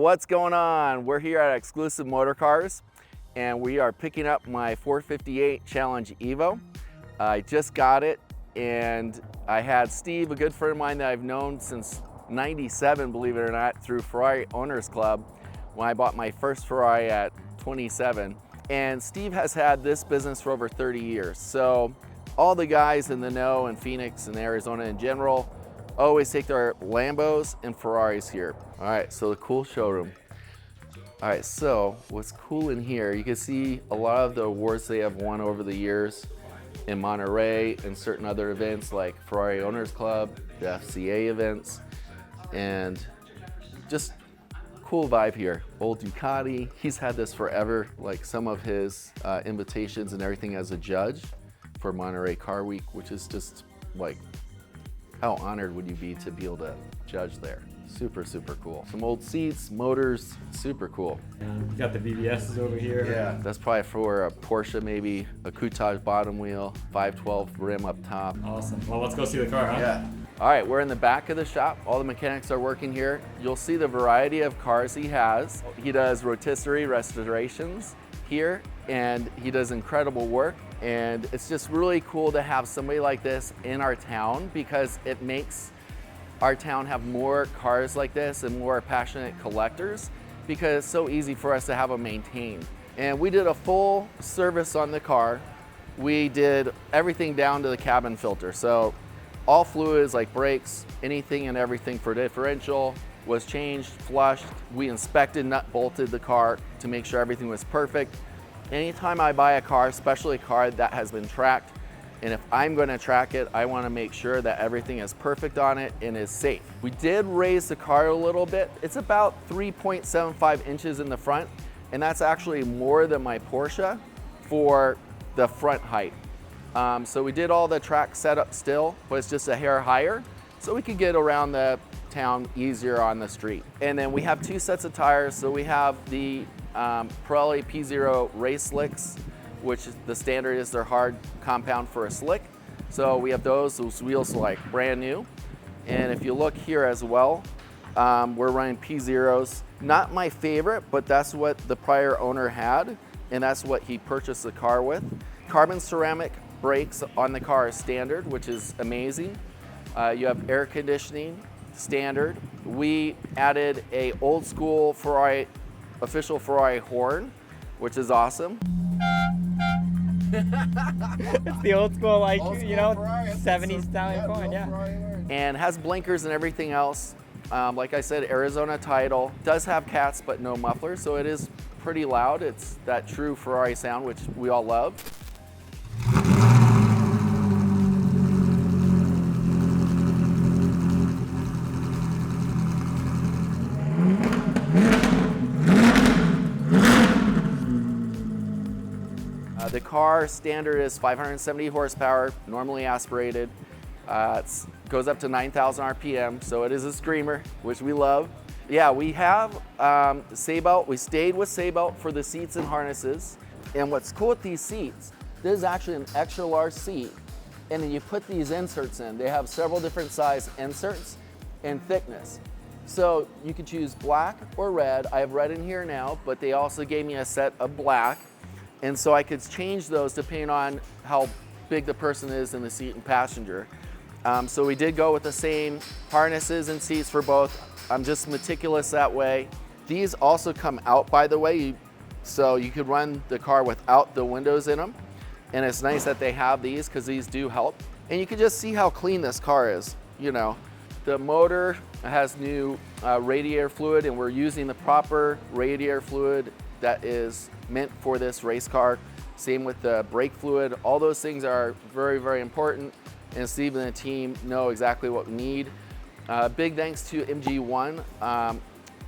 What's going on? We're here at Exclusive Motor Cars and we are picking up my 458 Challenge EVO. I just got it and I had Steve, a good friend of mine that I've known since '97, believe it or not, through Ferrari Owners Club when I bought my first Ferrari at 27. And Steve has had this business for over 30 years. So all the guys in the know in Phoenix and Arizona in general always take their Lambos and Ferraris here. All right, so the cool showroom. All right, so what's cool in here, you can see a lot of the awards they have won over the years in Monterey and certain other events like Ferrari Owners Club, the FCA events, and just cool vibe here. Old Ducati, he's had this forever, like some of his invitations and everything as a judge for Monterey Car Week, which is just like, how honored would you be to be able to judge there? Super, super cool. Some old seats, motors, super cool. You got the BBSs over here. Yeah, that's probably for a Porsche, maybe a Coutage bottom wheel, 512 rim up top. Awesome. Well, let's go see the car, huh? Yeah. All right, we're in the back of the shop. All the mechanics are working here. You'll see the variety of cars he has. He does rotisserie restorations here, and he does incredible work. And it's just really cool to have somebody like this in our town because it makes our town have more cars like this and more passionate collectors because it's so easy for us to have them maintained. And we did a full service on the car. We did everything down to the cabin filter. So all fluids like brakes, anything and everything for differential was changed, flushed. We inspected, nut bolted the car to make sure everything was perfect. Anytime I buy a car, especially a car that has been tracked, and if I'm going to track it, I want to make sure that everything is perfect on it and is safe. We did raise the car a little bit. It's about 3.75 inches in the front, and that's actually more than my Porsche for the front height. So we did all the track setup still, but it's just a hair higher, so we could get around the town easier on the street. And then we have two sets of tires. So we have the Pirelli P0 Race Slicks, which the standard is their hard compound for a slick. So we have those wheels are like brand new. And if you look here as well, we're running P0s. Not my favorite, but that's what the prior owner had, and that's what he purchased the car with. Carbon ceramic brakes on the car is standard, which is amazing. You have air conditioning, standard. We added a old school Ferrari, official Ferrari horn, which is awesome. It's the old school, like, you know, Ferrari, 70s Italian horn, yeah. And has blinkers and everything else. Like I said, Arizona title. Does have cats, but no mufflers, so it is pretty loud. It's that true Ferrari sound, which we all love. The car standard is 570 horsepower, normally aspirated. It goes up to 9,000 RPM, so it is a screamer, which we love. Yeah, we have Say-Belt. We stayed with Say-Belt for the seats and harnesses. And what's cool with these seats, this is actually an extra large seat, and then you put these inserts in. They have several different size inserts and thickness. So you could choose black or red. I have red in here now, but they also gave me a set of black. And so I could change those depending on how big the person is in the seat and passenger. So we did go with the same harnesses and seats for both. I'm just meticulous that way. These also come out, by the way, so you could run the car without the windows in them. And it's nice that they have these because these do help. And you can just see how clean this car is. You know, the motor has new radiator fluid, and we're using the proper radiator fluid that is meant for this race car. Same with the brake fluid. All those things are very, very important, and Steve and the team know exactly what we need. Big thanks to MG1.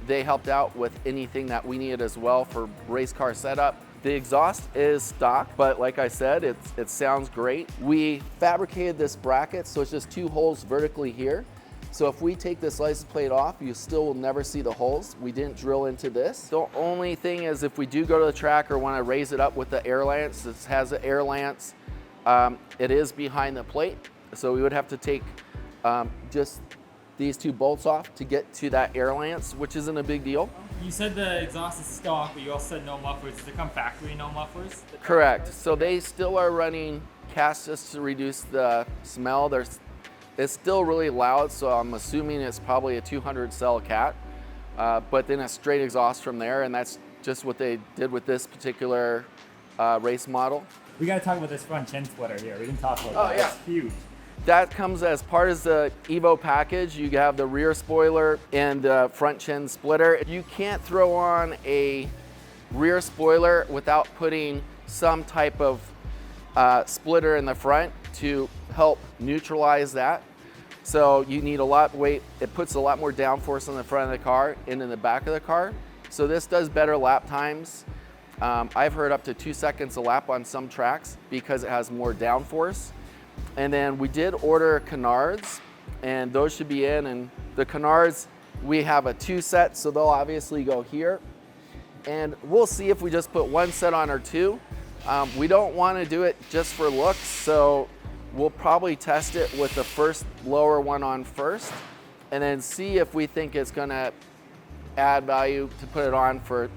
They helped out with anything that we needed as well for race car setup. The exhaust is stock, but like I said, it sounds great. We fabricated this bracket, so it's just two holes vertically here. So if we take this license plate off, you still will never see the holes. We didn't drill into this. The only thing is if we do go to the track or want to raise it up with the air lance, this has an air lance. It is behind the plate, so we would have to take just these two bolts off to get to that air lance, which isn't a big deal. You said the exhaust is stock, but you also said no mufflers. Does it come factory no mufflers? Correct. So they still are running cast just to reduce the smell. It's still really loud, so I'm assuming it's probably a 200 cell cat, but then a straight exhaust from there, and that's just what they did with this particular race model. We got to talk about this front chin splitter here. We didn't talk about that. Yeah. It's huge. That comes as part of the EVO package. You have the rear spoiler and the front chin splitter. You can't throw on a rear spoiler without putting some type of splitter in the front to help neutralize that. So you need a lot of weight. It puts a lot more downforce on the front of the car and in the back of the car. So this does better lap times. I've heard up to 2 seconds a lap on some tracks because it has more downforce. And then we did order canards, and those should be in. And the canards, we have a 2 set, so they'll obviously go here. And we'll see if we just put 1 set on or 2. We don't want to do it just for looks, so we'll probably test it with the first lower one on first, and then see if we think it's going to add value to put it on for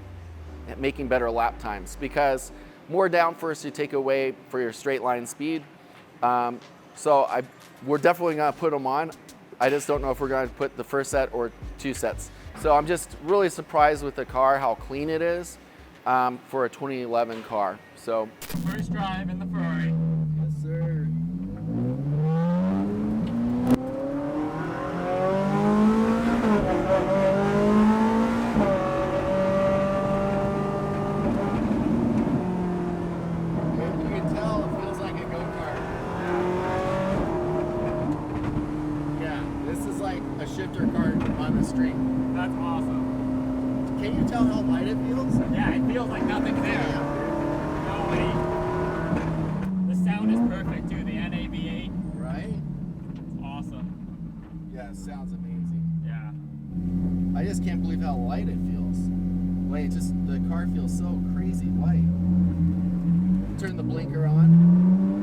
making better lap times. Because more downforce you take away for your straight line speed. We're definitely gonna put them on. I just don't know if we're gonna put the first set or 2 sets. So I'm just really surprised with the car, how clean it is for a 2011 car. So First drive in the Ferrari. yes, sir. You can tell it feels like a go-kart. Yeah, this is like a shifter kart on the street. That's awesome. Can you tell how light it feels? Yeah, it feels like nothing's there. No way. The sound is perfect too. The NAV8. Right? It's awesome. Yeah, it sounds amazing. Yeah. I just can't believe how light it feels. Like, the car feels so crazy light. Turn the blinker on.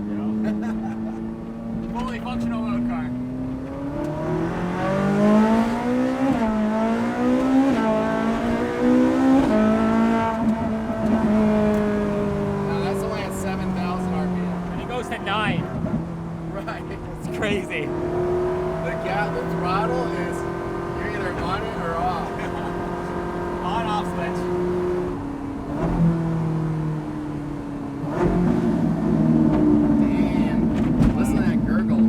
Yeah. Fully functional road car. Now that's only at 7,000 RPM. And it goes to 9. Right. It's crazy. The throttle is, you're either on it or off. On-off switch. Damn. Listen to that gurgle.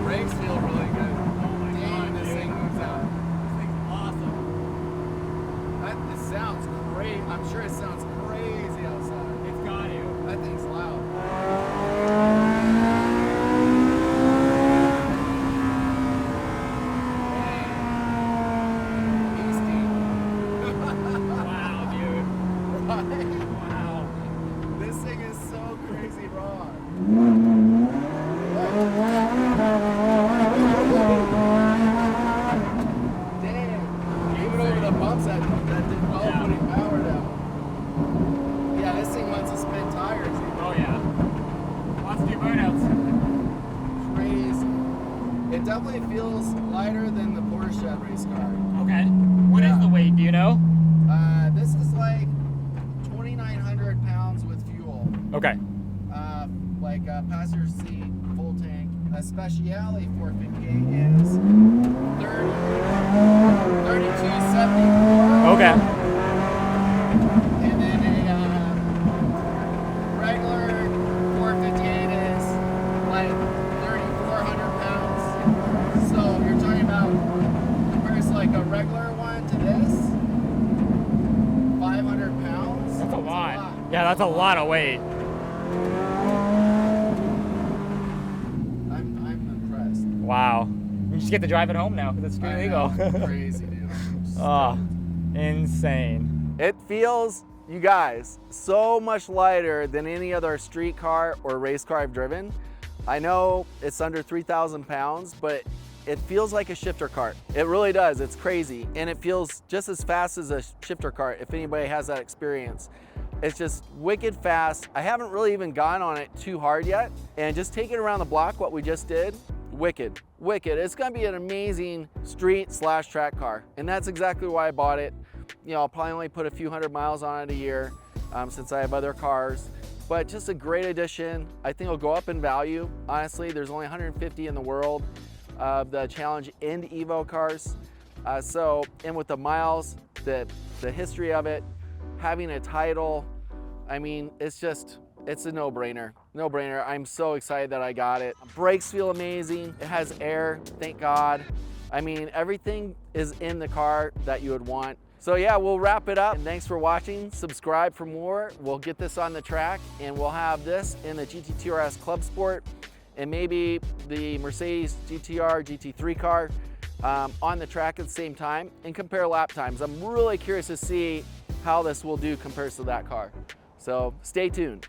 Brakes feel really good. Oh my Damn, god, this dude. thing moves out. This thing's awesome. It sounds great. I'm sure it sounds crazy outside. It's got you. That thing's loud. Wow, dude. Wow. This thing is so crazy raw. Damn. Even over the bumps that did well Yeah. putting power down. Yeah, this thing wants to spin tires. Oh yeah. Lots of new burnouts. Crazy. It definitely feels lighter than the Porsche race car. Okay. What is the weight? Do you know? This is like 2,900 pounds with fuel. Okay. Like a passenger seat, full tank. A Speciale 458 is 3274. Okay. And then a regular 458 is like 3,400 pounds. So you're talking about, compares like a regular one to this, 500 pounds. That's a lot. Yeah, that's a lot of weight. I'm impressed. Wow. You just get to drive it home now because it's street legal. Crazy, dude. Oh, insane. It feels, you guys, so much lighter than any other street car or race car I've driven. I know it's under 3,000 pounds, but it feels like a shifter cart. It really does, it's crazy. And it feels just as fast as a shifter cart if anybody has that experience. It's just wicked fast. I haven't really even gone on it too hard yet. And just taking it around the block, what we just did, wicked, wicked. It's gonna be an amazing street / track car. And that's exactly why I bought it. You know, I'll probably only put a few hundred miles on it a year since I have other cars. But just a great addition. I think it'll go up in value. Honestly, there's only 150 in the world of the Challenge and EVO cars. And with the miles, the history of it, having a title, I mean, it's a no-brainer. No-brainer. I'm so excited that I got it. Brakes feel amazing. It has air, thank God. I mean, everything is in the car that you would want. So yeah, we'll wrap it up. And thanks for watching. Subscribe for more. We'll get this on the track and we'll have this in the GT2RS Club Sport and maybe the Mercedes GTR GT3 car on the track at the same time and compare lap times. I'm really curious to see how this will do compared to that car. So stay tuned.